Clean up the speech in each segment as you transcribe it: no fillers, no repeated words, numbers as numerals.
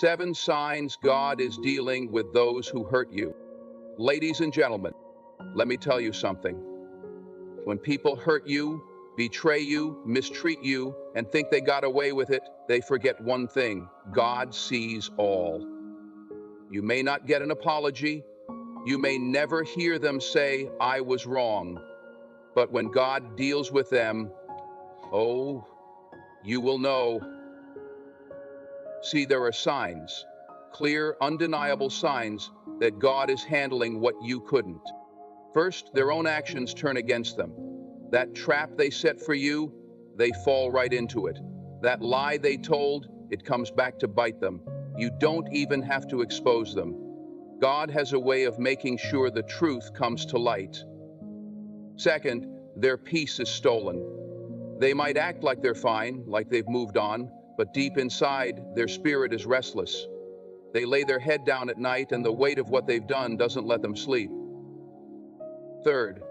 7 signs God is dealing with those who hurt you. Ladies and gentlemen, let me tell you something. When people hurt you, betray you, mistreat you, and think they got away with it, they forget one thing: God sees all. You may not get an apology. You may never hear them say, "I was wrong." But when God deals with them, oh, you will know. See, there are signs, clear, undeniable signs that God is handling what you couldn't. First, their own actions turn against them. That trap they set for you, they fall right into it. That lie they told, it comes back to bite them. You don't even have to expose them. God has a way of making sure the truth comes to light. Second, their peace is stolen. They might act like they're fine, like they've moved on, but deep inside, their spirit is restless. They lay their head down at night, and the weight of what they've done doesn't let them sleep. Third,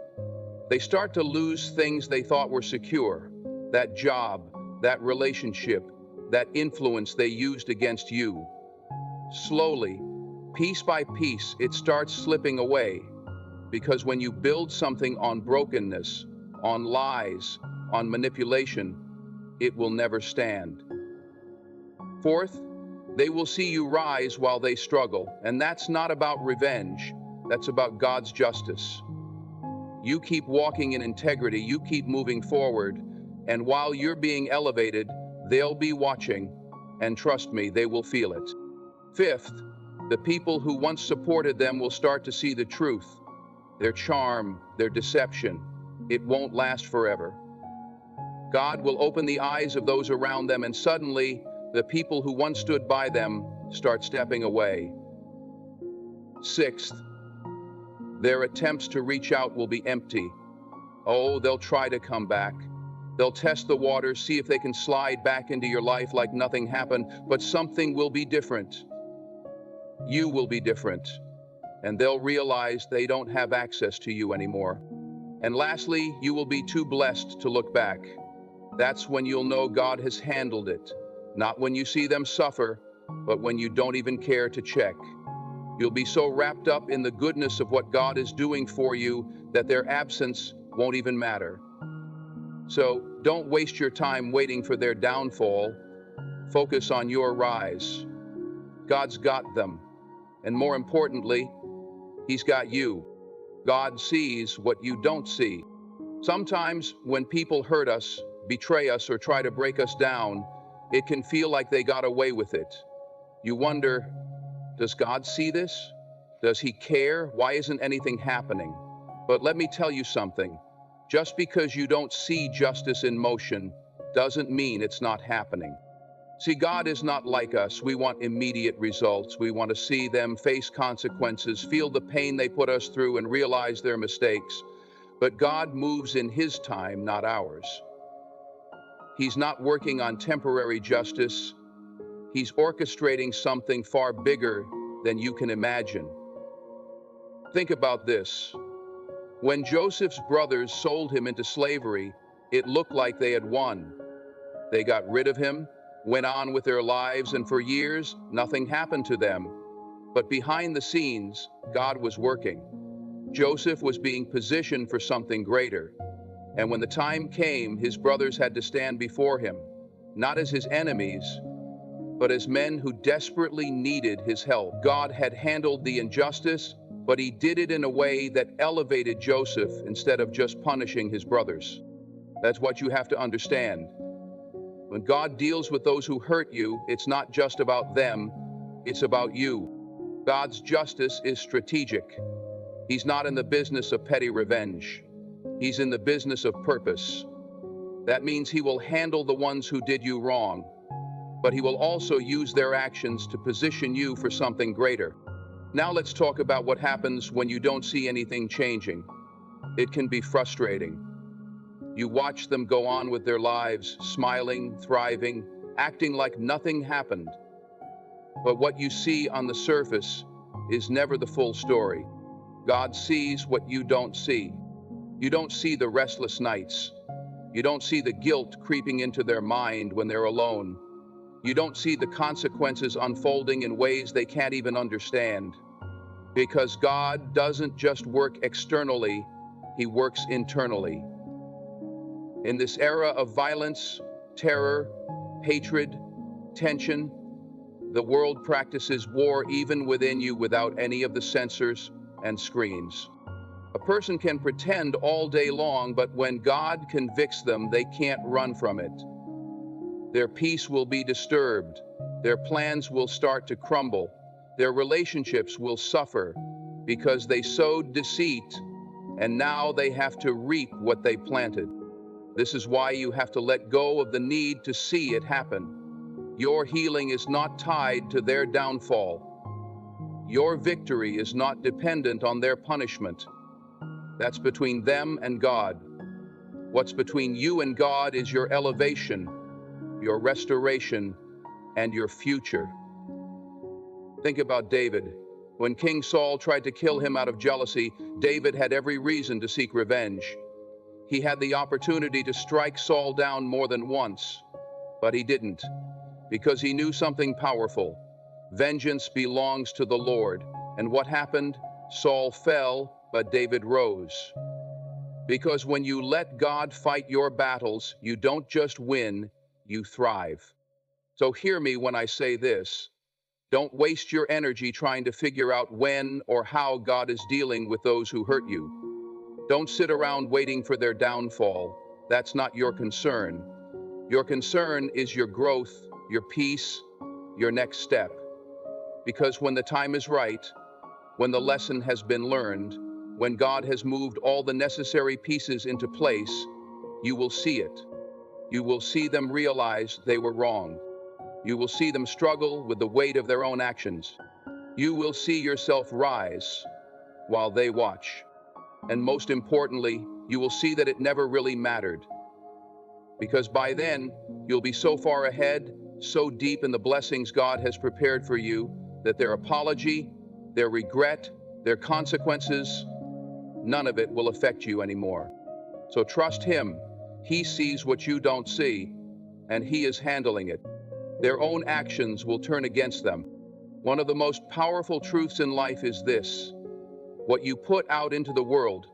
they start to lose things they thought were secure: that job, that relationship, that influence they used against you. Slowly, piece by piece, it starts slipping away, because when you build something on brokenness, on lies, on manipulation, it will never stand. Fourth, they will see you rise while they struggle, and that's not about revenge, that's about God's justice. You keep walking in integrity, you keep moving forward, and while you're being elevated, they'll be watching, and trust me, they will feel it. Fifth, the people who once supported them will start to see the truth, their charm, their deception. It won't last forever. God will open the eyes of those around them, and suddenly, the people who once stood by them start stepping away. Sixth, their attempts to reach out will be empty. Oh, they'll try to come back. They'll test the waters, see if they can slide back into your life like nothing happened, but something will be different. You will be different, and they'll realize they don't have access to you anymore. And lastly, you will be too blessed to look back. That's when you'll know God has handled it. Not when you see them suffer, but when you don't even care to check. You'll be so wrapped up in the goodness of what God is doing for you that their absence won't even matter. So don't waste your time waiting for their downfall. Focus on your rise. God's got them. And more importantly, He's got you. God sees what you don't see. Sometimes when people hurt us, betray us, or try to break us down, it can feel like they got away with it. You wonder, does God see this? Does He care? Why isn't anything happening? But let me tell you something. Just because you don't see justice in motion doesn't mean it's not happening. See, God is not like us. We want immediate results. We want to see them face consequences, feel the pain they put us through, and realize their mistakes. But God moves in His time, not ours. He's not working on temporary justice. He's orchestrating something far bigger than you can imagine. Think about this. When Joseph's brothers sold him into slavery, it looked like they had won. They got rid of him, went on with their lives, and for years, nothing happened to them. But behind the scenes, God was working. Joseph was being positioned for something greater. And when the time came, his brothers had to stand before him, not as his enemies, but as men who desperately needed his help. God had handled the injustice, but He did it in a way that elevated Joseph instead of just punishing his brothers. That's what you have to understand. When God deals with those who hurt you, it's not just about them, it's about you. God's justice is strategic. He's not in the business of petty revenge. He's in the business of purpose. That means He will handle the ones who did you wrong, but He will also use their actions to position you for something greater. Now let's talk about what happens when you don't see anything changing. It can be frustrating. You watch them go on with their lives, smiling, thriving, acting like nothing happened. But what you see on the surface is never the full story. God sees what you don't see. You don't see the restless nights. You don't see the guilt creeping into their mind when they're alone. You don't see the consequences unfolding in ways they can't even understand. Because God doesn't just work externally, He works internally. In this era of violence, terror, hatred, tension, the world practices war even within you without any of the sensors and screens. A person can pretend all day long, but when God convicts them, they can't run from it. Their peace will be disturbed. Their plans will start to crumble. Their relationships will suffer because they sowed deceit, and now they have to reap what they planted. This is why you have to let go of the need to see it happen. Your healing is not tied to their downfall. Your victory is not dependent on their punishment. That's between them and God. What's between you and God is your elevation, your restoration, and your future. Think about David. When King Saul tried to kill him out of jealousy, David had every reason to seek revenge. He had the opportunity to strike Saul down more than once, but he didn't, because he knew something powerful. Vengeance belongs to the Lord. And what happened? Saul fell, but David rose. Because when you let God fight your battles, you don't just win, you thrive. So hear me when I say this. Don't waste your energy trying to figure out when or how God is dealing with those who hurt you. Don't sit around waiting for their downfall. That's not your concern. Your concern is your growth, your peace, your next step. Because when the time is right, when the lesson has been learned, when God has moved all the necessary pieces into place, you will see it. You will see them realize they were wrong. You will see them struggle with the weight of their own actions. You will see yourself rise while they watch. And most importantly, you will see that it never really mattered. Because by then, you'll be so far ahead, so deep in the blessings God has prepared for you, that their apology, their regret, their consequences, none of it will affect you anymore. So trust Him. He sees what you don't see, and He is handling it. Their own actions will turn against them. One of the most powerful truths in life is this: what you put out into the world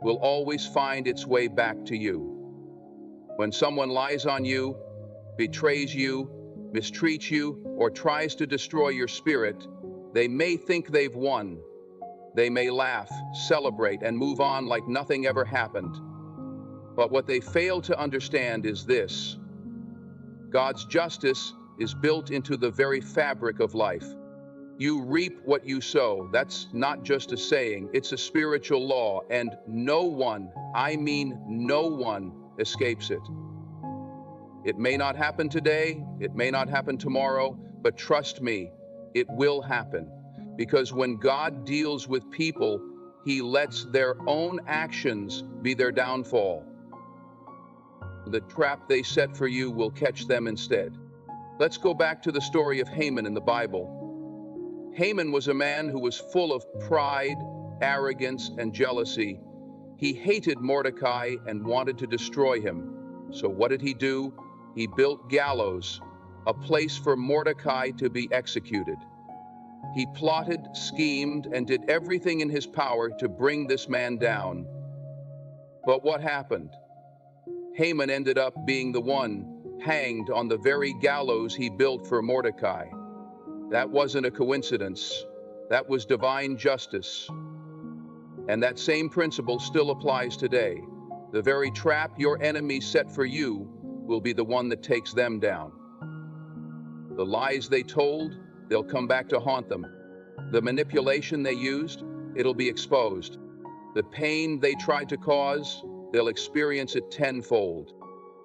will always find its way back to you. When someone lies on you, betrays you, mistreats you, or tries to destroy your spirit, they may think they've won. They may laugh, celebrate, and move on like nothing ever happened. But what they fail to understand is this: God's justice is built into the very fabric of life. You reap what you sow. That's not just a saying, it's a spiritual law, and no one, I mean no one, escapes it. It may not happen today, it may not happen tomorrow, but trust me, it will happen. Because when God deals with people, He lets their own actions be their downfall. The trap they set for you will catch them instead. Let's go back to the story of Haman in the Bible. Haman was a man who was full of pride, arrogance, and jealousy. He hated Mordecai and wanted to destroy him. So what did he do? He built gallows, a place for Mordecai to be executed. He plotted, schemed, and did everything in his power to bring this man down. But what happened? Haman ended up being the one hanged on the very gallows he built for Mordecai. That wasn't a coincidence. That was divine justice. And that same principle still applies today. The very trap your enemies set for you will be the one that takes them down. The lies they told, they'll come back to haunt them. The manipulation they used, it'll be exposed. The pain they tried to cause, they'll experience it tenfold.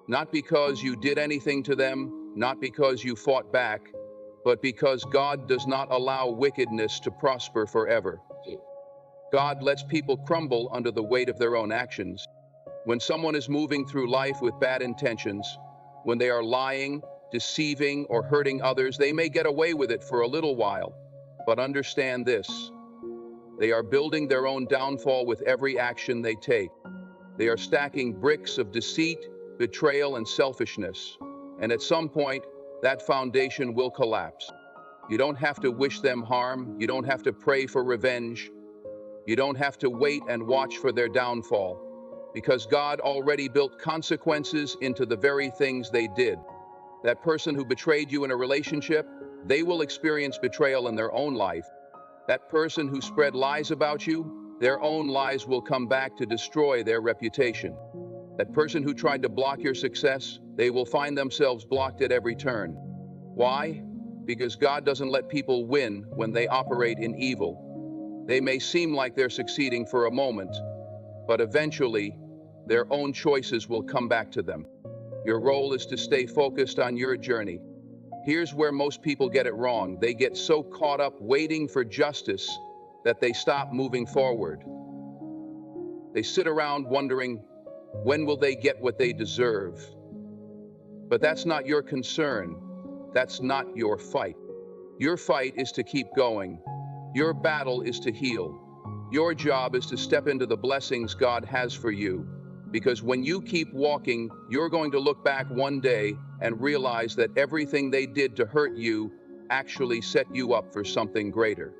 Not because you did anything to them, not because you fought back, but because God does not allow wickedness to prosper forever. God lets people crumble under the weight of their own actions. When someone is moving through life with bad intentions, when they are lying, deceiving, or hurting others, they may get away with it for a little while. But understand this: they are building their own downfall with every action they take. They are stacking bricks of deceit, betrayal, and selfishness. And at some point, that foundation will collapse. You don't have to wish them harm. You don't have to pray for revenge. You don't have to wait and watch for their downfall, because God already built consequences into the very things they did. That person who betrayed you in a relationship, they will experience betrayal in their own life. That person who spread lies about you, their own lies will come back to destroy their reputation. That person who tried to block your success, they will find themselves blocked at every turn. Why? Because God doesn't let people win when they operate in evil. They may seem like they're succeeding for a moment, but eventually, their own choices will come back to them. Your role is to stay focused on your journey. Here's where most people get it wrong. They get so caught up waiting for justice that they stop moving forward. They sit around wondering, when will they get what they deserve? But that's not your concern. That's not your fight. Your fight is to keep going. Your battle is to heal. Your job is to step into the blessings God has for you. Because when you keep walking, you're going to look back one day and realize that everything they did to hurt you actually set you up for something greater.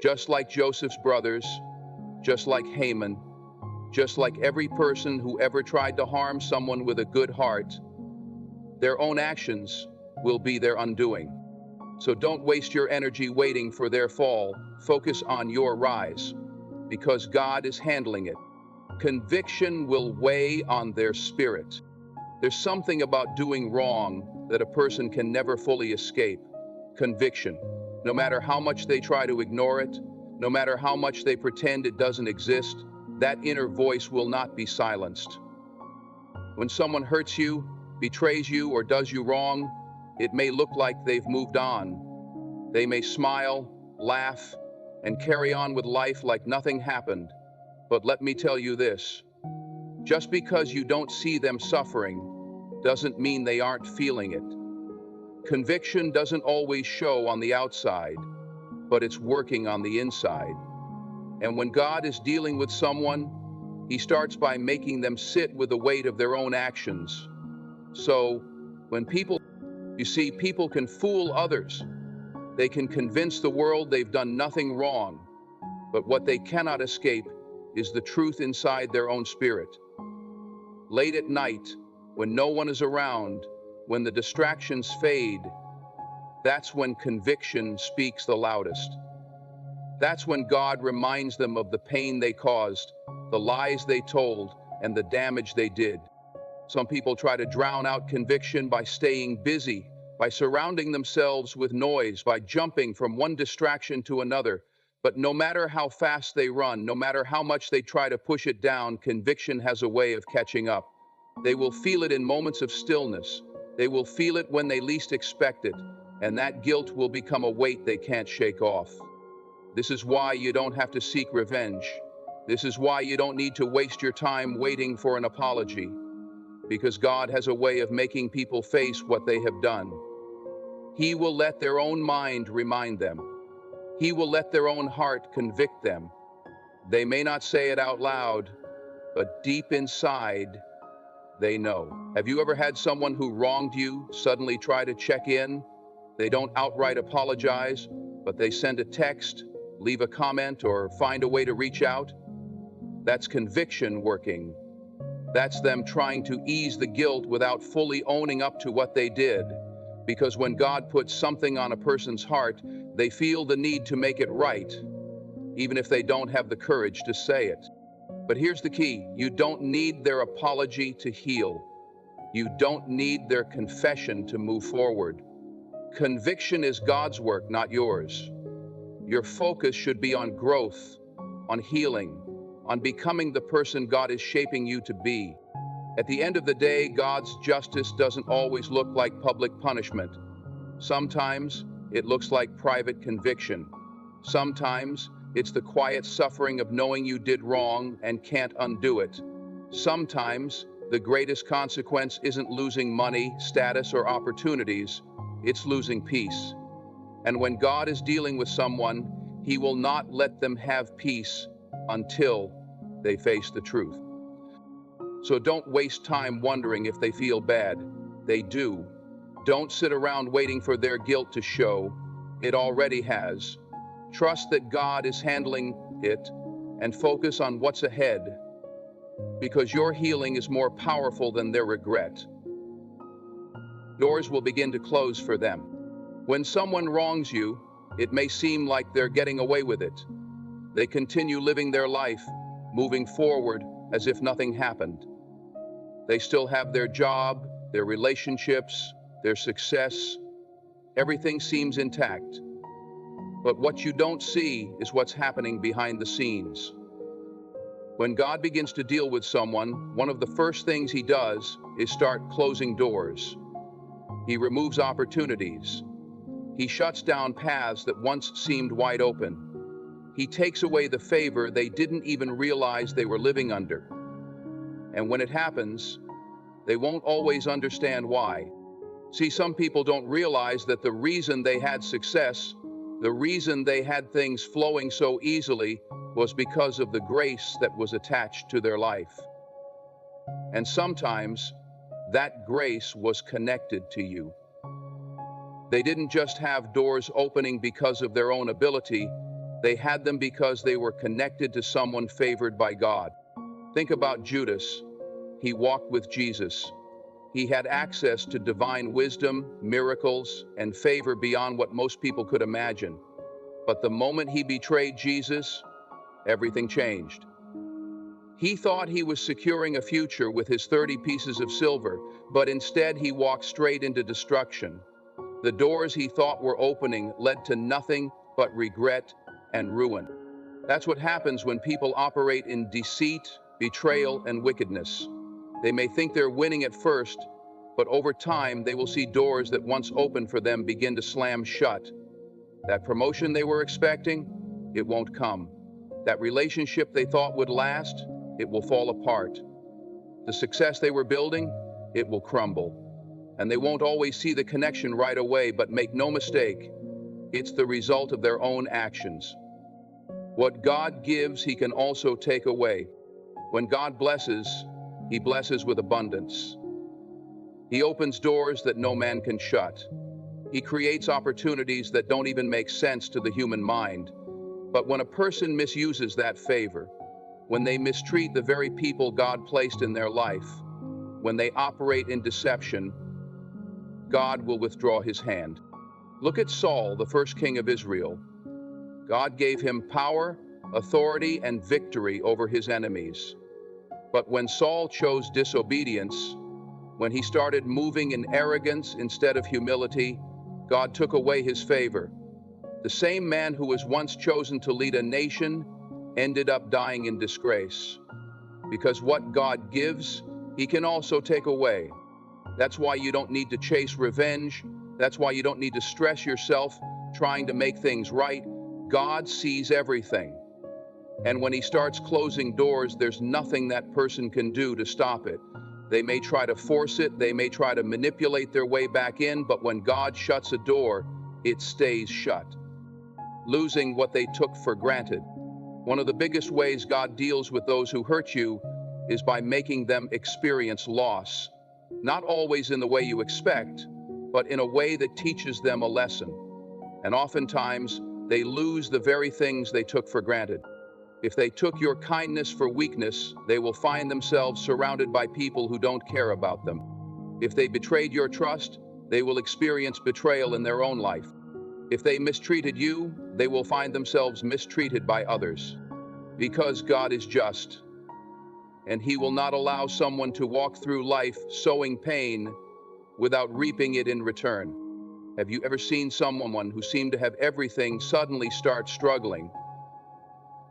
Just like Joseph's brothers, just like Haman, just like every person who ever tried to harm someone with a good heart, their own actions will be their undoing. So don't waste your energy waiting for their fall. Focus on your rise, because God is handling it. Conviction will weigh on their spirit. There's something about doing wrong that a person can never fully escape. Conviction. No matter how much they try to ignore it, no matter how much they pretend it doesn't exist, that inner voice will not be silenced. When someone hurts you, betrays you, or does you wrong, it may look like they've moved on. They may smile, laugh, and carry on with life like nothing happened. But let me tell you this, just because you don't see them suffering doesn't mean they aren't feeling it. Conviction doesn't always show on the outside, but it's working on the inside. And when God is dealing with someone, He starts by making them sit with the weight of their own actions. So, you see, people can fool others. They can convince the world they've done nothing wrong. But what they cannot escape is the truth inside their own spirit. Late at night, when no one is around, when the distractions fade, that's when conviction speaks the loudest. That's when God reminds them of the pain they caused, the lies they told, and the damage they did. Some people try to drown out conviction by staying busy, by surrounding themselves with noise, by jumping from one distraction to another. But no matter how fast they run, no matter how much they try to push it down, conviction has a way of catching up. They will feel it in moments of stillness. They will feel it when they least expect it, and that guilt will become a weight they can't shake off. This is why you don't have to seek revenge. This is why you don't need to waste your time waiting for an apology, because God has a way of making people face what they have done. He will let their own mind remind them. He will let their own heart convict them. They may not say it out loud, but deep inside, they know. Have you ever had someone who wronged you suddenly try to check in? They don't outright apologize, but they send a text, leave a comment, or find a way to reach out? That's conviction working. That's them trying to ease the guilt without fully owning up to what they did. Because when God puts something on a person's heart, they feel the need to make it right, even if they don't have the courage to say it. But here's the key. You don't need their apology to heal. You don't need their confession to move forward. Conviction is God's work, not yours. Your focus should be on growth, on healing, on becoming the person God is shaping you to be. At the end of the day, God's justice doesn't always look like public punishment. Sometimes it looks like private conviction. Sometimes it's the quiet suffering of knowing you did wrong and can't undo it. Sometimes the greatest consequence isn't losing money, status, or opportunities. It's losing peace. And when God is dealing with someone, He will not let them have peace until they face the truth. So don't waste time wondering if they feel bad. They do. Don't sit around waiting for their guilt to show. It already has. Trust that God is handling it and focus on what's ahead, because your healing is more powerful than their regret. Doors will begin to close for them. When someone wrongs you, it may seem like they're getting away with it. They continue living their life, moving forward as if nothing happened. They still have their job, their relationships, their success. Everything seems intact. But what you don't see is what's happening behind the scenes. When God begins to deal with someone, one of the first things he does is start closing doors. He removes opportunities. He shuts down paths that once seemed wide open. He takes away the favor they didn't even realize they were living under. And when it happens, they won't always understand why. See, some people don't realize that the reason they had success, the reason they had things flowing so easily, was because of the grace that was attached to their life. And sometimes, that grace was connected to you. They didn't just have doors opening because of their own ability, they had them because they were connected to someone favored by God. Think about Judas. He walked with Jesus. He had access to divine wisdom, miracles, and favor beyond what most people could imagine. But the moment he betrayed Jesus, everything changed. He thought he was securing a future with his 30 pieces of silver, but instead he walked straight into destruction. The doors he thought were opening led to nothing but regret and ruin. That's what happens when people operate in deceit, betrayal, and wickedness. They may think they're winning at first, but over time they will see doors that once opened for them begin to slam shut. That promotion they were expecting, it won't come. That relationship they thought would last, it will fall apart. The success they were building, it will crumble. And they won't always see the connection right away, but make no mistake, it's the result of their own actions. What God gives, he can also take away. When God blesses, he blesses with abundance. He opens doors that no man can shut. He creates opportunities that don't even make sense to the human mind. But when a person misuses that favor, when they mistreat the very people God placed in their life, when they operate in deception, God will withdraw his hand. Look at Saul, the first king of Israel. God gave him power, authority, and victory over his enemies. But when Saul chose disobedience, when he started moving in arrogance instead of humility, God took away his favor. The same man who was once chosen to lead a nation ended up dying in disgrace. Because what God gives, he can also take away. That's why you don't need to chase revenge. That's why you don't need to stress yourself trying to make things right. God sees everything. And when he starts closing doors, there's nothing that person can do to stop it. They may try to force it, they may try to manipulate their way back in, but when God shuts a door, it stays shut. Losing what they took for granted. One of the biggest ways God deals with those who hurt you is by making them experience loss. Not always in the way you expect, but in a way that teaches them a lesson. And oftentimes, they lose the very things they took for granted. If they took your kindness for weakness, they will find themselves surrounded by people who don't care about them. If they betrayed your trust, they will experience betrayal in their own life. If they mistreated you, they will find themselves mistreated by others. Because God is just, and he will not allow someone to walk through life sowing pain without reaping it in return. Have you ever seen someone who seemed to have everything suddenly start struggling?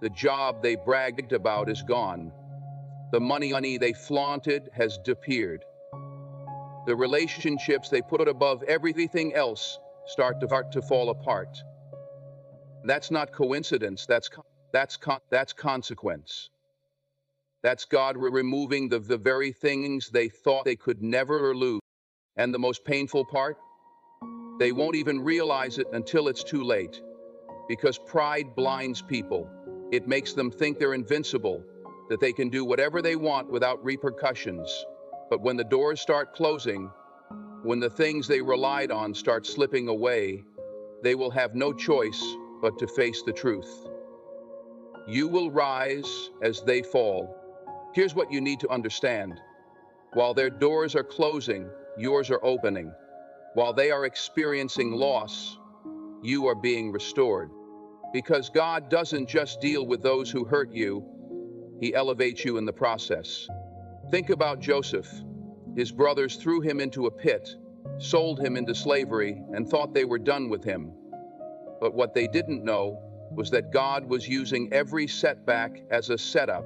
The job they bragged about is gone. The money they flaunted has disappeared. The relationships they put above everything else start to fall apart. That's not coincidence, that's consequence. That's God removing the very things they thought they could never lose. And the most painful part? They won't even realize it until it's too late. Because pride blinds people. It makes them think they're invincible, that they can do whatever they want without repercussions. But when the doors start closing, When the things they relied on start slipping away, they will have no choice but to face the truth. You will rise as they fall. Here's what you need to understand. While their doors are closing, yours are opening. While they are experiencing loss, you are being restored. Because God doesn't just deal with those who hurt you, He elevates you in the process. Think about Joseph. His brothers threw him into a pit, sold him into slavery, and thought they were done with him. But what they didn't know was that God was using every setback as a setup.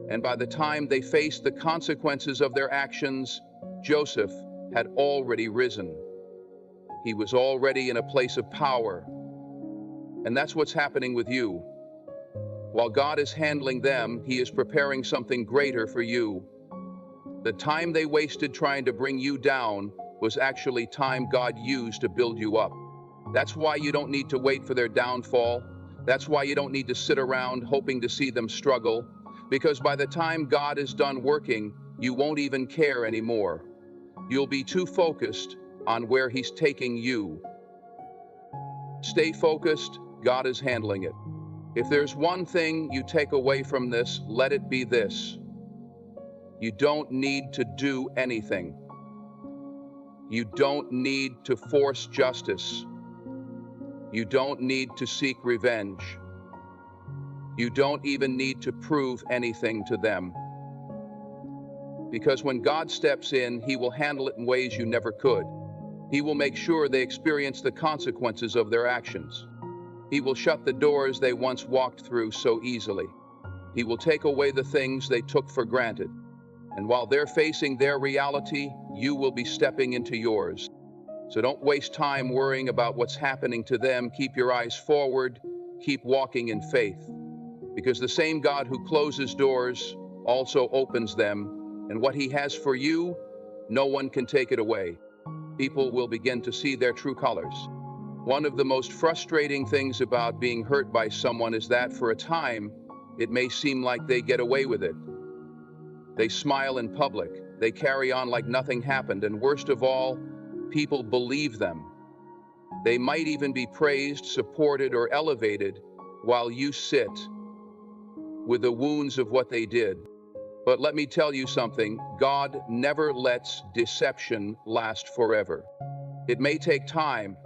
And by the time they faced the consequences of their actions, Joseph had already risen. He was already in a place of power. And that's what's happening with you. While God is handling them, He is preparing something greater for you. The time they wasted trying to bring you down was actually time God used to build you up. That's why you don't need to wait for their downfall. That's why you don't need to sit around hoping to see them struggle. Because by the time God is done working, you won't even care anymore. You'll be too focused on where He's taking you. Stay focused, God is handling it. If there's one thing you take away from this, let it be this. You don't need to do anything. You don't need to force justice. You don't need to seek revenge. You don't even need to prove anything to them. Because when God steps in, He will handle it in ways you never could. He will make sure they experience the consequences of their actions. He will shut the doors they once walked through so easily. He will take away the things they took for granted. And while they're facing their reality, you will be stepping into yours. So don't waste time worrying about what's happening to them. Keep your eyes forward. Keep walking in faith. Because the same God who closes doors also opens them. And what He has for you, no one can take it away. People will begin to see their true colors. One of the most frustrating things about being hurt by someone is that for a time, it may seem like they get away with it. They smile in public, they carry on like nothing happened, and worst of all, people believe them. They might even be praised, supported, or elevated while you sit with the wounds of what they did. But let me tell you something, God never lets deception last forever. It may take time,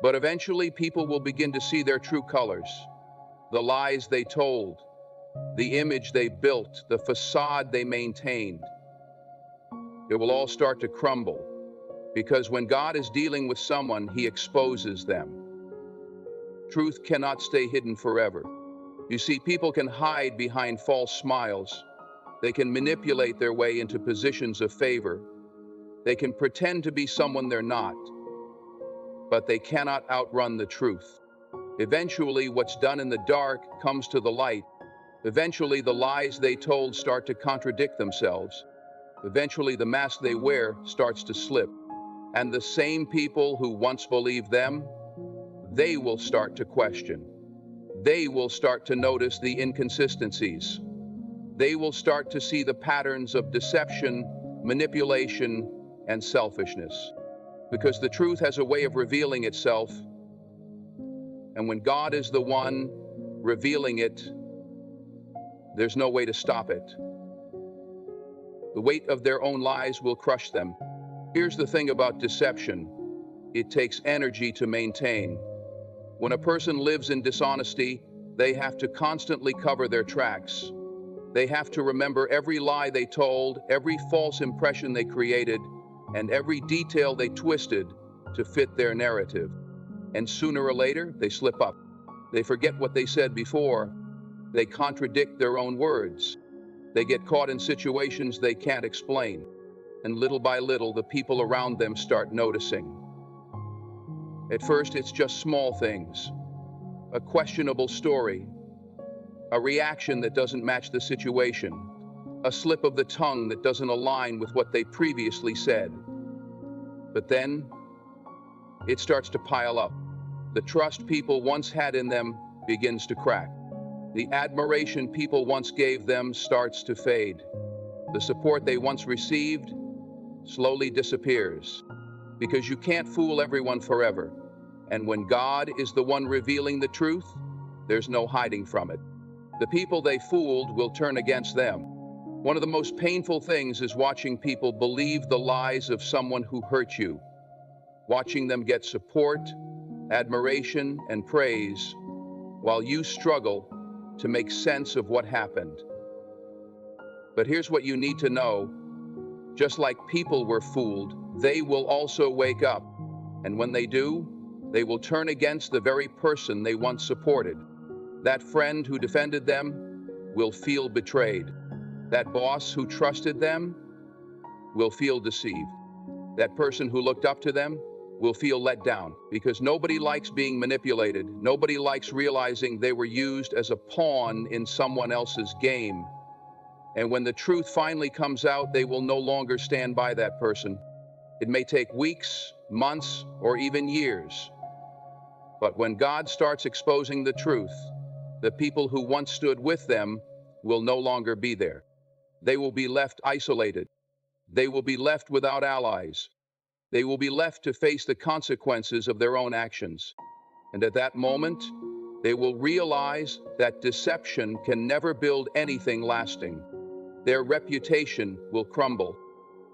but eventually people will begin to see their true colors. The lies they told, the image they built, the facade they maintained. It will all start to crumble, because when God is dealing with someone, He exposes them. Truth cannot stay hidden forever. You see, people can hide behind false smiles. They can manipulate their way into positions of favor. They can pretend to be someone they're not, but they cannot outrun the truth. Eventually, what's done in the dark comes to the light. Eventually, the lies they told start to contradict themselves. Eventually, the mask they wear starts to slip. And the same people who once believed them, they will start to question. They will start to notice the inconsistencies. They will start to see the patterns of deception, manipulation, and selfishness. Because the truth has a way of revealing itself, and when God is the one revealing it, there's no way to stop it. The weight of their own lies will crush them. Here's the thing about deception. It takes energy to maintain. When a person lives in dishonesty, they have to constantly cover their tracks. They have to remember every lie they told, every false impression they created, and every detail they twisted to fit their narrative. And sooner or later, they slip up. They forget what they said before. They contradict their own words. They get caught in situations they can't explain. And little by little, the people around them start noticing. At first, it's just small things. A questionable story. A reaction that doesn't match the situation. A slip of the tongue that doesn't align with what they previously said. But then, it starts to pile up. The trust people once had in them begins to crack. The admiration people once gave them starts to fade. The support they once received slowly disappears, because you can't fool everyone forever. And when God is the one revealing the truth, there's no hiding from it. The people they fooled will turn against them. One of the most painful things is watching people believe the lies of someone who hurt you, watching them get support, admiration, and praise, while you struggle to make sense of what happened. But here's what you need to know. Just like people were fooled, they will also wake up. And when they do, they will turn against the very person they once supported. That friend who defended them will feel betrayed. That boss who trusted them will feel deceived. That person who looked up to them will feel let down, because nobody likes being manipulated. Nobody likes realizing they were used as a pawn in someone else's game. And when the truth finally comes out, they will no longer stand by that person. It may take weeks, months, or even years. But when God starts exposing the truth, the people who once stood with them will no longer be there. They will be left isolated. They will be left without allies. They will be left to face the consequences of their own actions. And at that moment, they will realize that deception can never build anything lasting. Their reputation will crumble.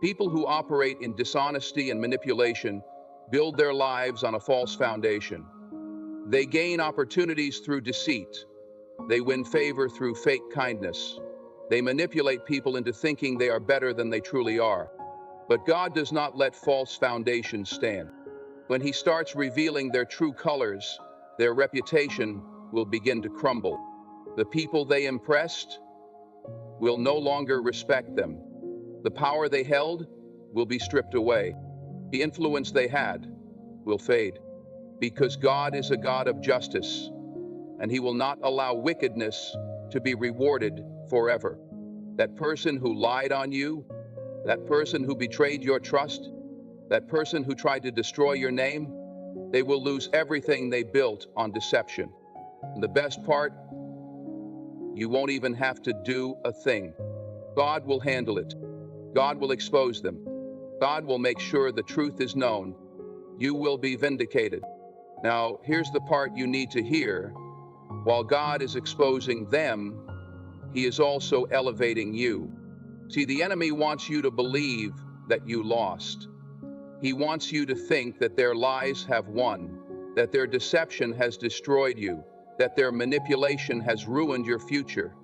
People who operate in dishonesty and manipulation build their lives on a false foundation. They gain opportunities through deceit. They win favor through fake kindness. They manipulate people into thinking they are better than they truly are. But God does not let false foundations stand. When He starts revealing their true colors, their reputation will begin to crumble. The people they impressed will no longer respect them. The power they held will be stripped away. The influence they had will fade. Because God is a God of justice, and He will not allow wickedness to be rewarded forever. That person who lied on you, that person who betrayed your trust, that person who tried to destroy your name, they will lose everything they built on deception. And the best part, you won't even have to do a thing. God will handle it. God will expose them. God will make sure the truth is known. You will be vindicated. Now, here's the part you need to hear. While God is exposing them, He is also elevating you. See, the enemy wants you to believe that you lost. He wants you to think that their lies have won, that their deception has destroyed you, that their manipulation has ruined your future.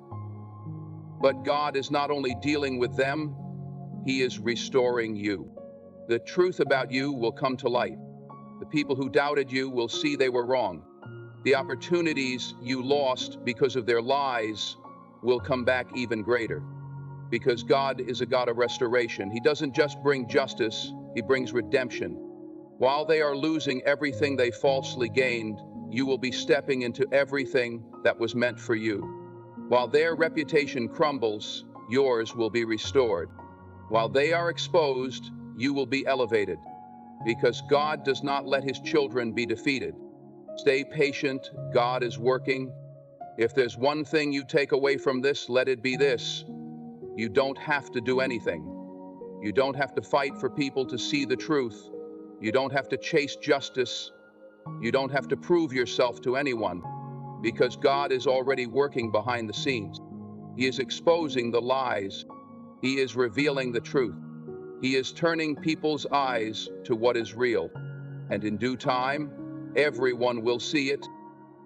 But God is not only dealing with them, He is restoring you. The truth about you will come to light. The people who doubted you will see they were wrong. The opportunities you lost because of their lies will come back even greater. Because God is a God of restoration. He doesn't just bring justice, He brings redemption. While they are losing everything they falsely gained, you will be stepping into everything that was meant for you. While their reputation crumbles, yours will be restored. While they are exposed, you will be elevated. Because God does not let His children be defeated. Stay patient, God is working. If there's one thing you take away from this, let it be this. You don't have to do anything. You don't have to fight for people to see the truth. You don't have to chase justice. You don't have to prove yourself to anyone, because God is already working behind the scenes. He is exposing the lies. He is revealing the truth. He is turning people's eyes to what is real. And in due time, everyone will see it.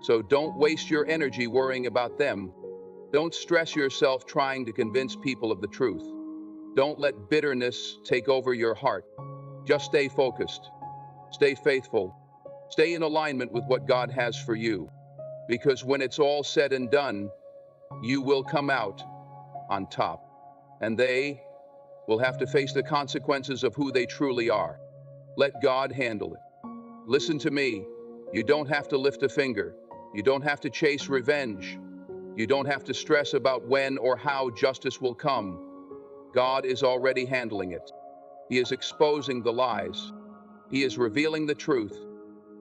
So don't waste your energy worrying about them. Don't stress yourself trying to convince people of the truth. Don't let bitterness take over your heart. Just stay focused. Stay faithful. Stay in alignment with what God has for you. Because when it's all said and done, you will come out on top. And they will have to face the consequences of who they truly are. Let God handle it. Listen to me. You don't have to lift a finger. You don't have to chase revenge. You don't have to stress about when or how justice will come. God is already handling it. He is exposing the lies. He is revealing the truth.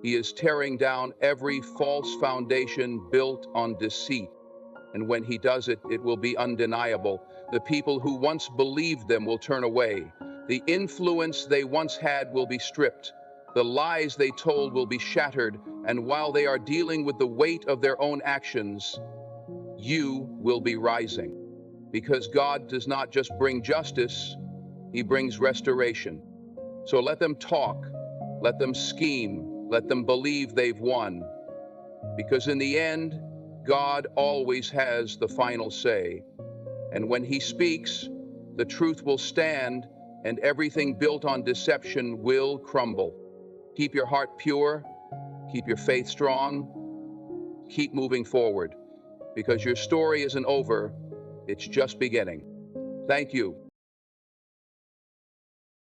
He is tearing down every false foundation built on deceit. And when He does it, it will be undeniable. The people who once believed them will turn away. The influence they once had will be stripped. The lies they told will be shattered, and while they are dealing with the weight of their own actions, you will be rising. Because God does not just bring justice, He brings restoration. So let them talk, let them scheme, let them believe they've won. Because in the end, God always has the final say. And when He speaks, the truth will stand, and everything built on deception will crumble. Keep your heart pure, keep your faith strong, keep moving forward, because your story isn't over, it's just beginning. Thank you.